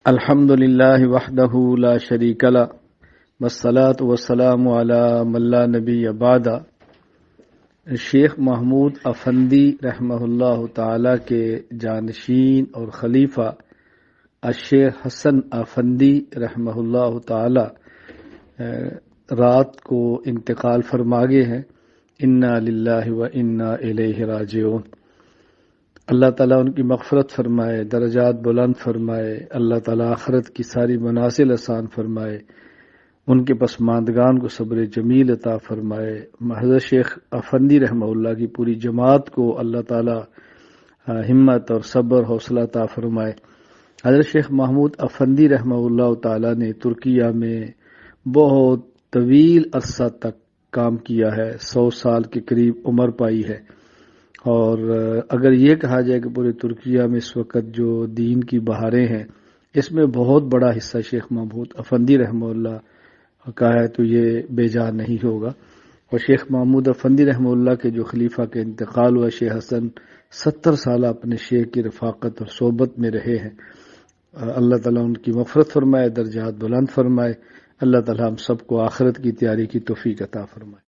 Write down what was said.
الحمد للہ وحدہ لا شریک لہ والصلاة والسلام علی من لا نبی بعد۔ شیخ محمود افندی رحمہ اللہ تعالی کے جانشین اور خلیفہ الشیخ حسن افندی رحمہ اللہ تعالی رات کو انتقال فرما گئے ہیں۔ انا للہ و انا الیہ راجعون۔ اللہ تعالیٰ ان کی مغفرت فرمائے، درجات بلند فرمائے، اللہ تعالیٰ آخرت کی ساری منازل آسان فرمائے، ان کے پسماندگان کو صبر جمیل عطا فرمائے۔ حضرت شیخ افندی رحمہ اللہ کی پوری جماعت کو اللہ تعالیٰ ہمت اور صبر حوصلہ عطا فرمائے۔ حضرت شیخ محمود افندی رحمہ اللہ تعالیٰ نے ترکیہ میں بہت طویل عرصہ تک کام کیا ہے، 100 سال کے قریب عمر پائی ہے، اور اگر یہ کہا جائے کہ پورے ترکیہ میں اس وقت جو دین کی بہاریں ہیں اس میں بہت بڑا حصہ شیخ محمود افندی رحمہ اللہ کا ہے تو یہ بے جا نہیں ہوگا۔ اور شیخ محمود افندی رحمہ اللہ کے جو خلیفہ کے انتقال ہوا شیخ حسن 70 سالہ اپنے شیخ کی رفاقت اور صحبت میں رہے ہیں۔ اللہ تعالیٰ ان کی مغفرت فرمائے، درجات بلند فرمائے، اللہ تعالیٰ ہم سب کو آخرت کی تیاری کی توفیق عطا فرمائے۔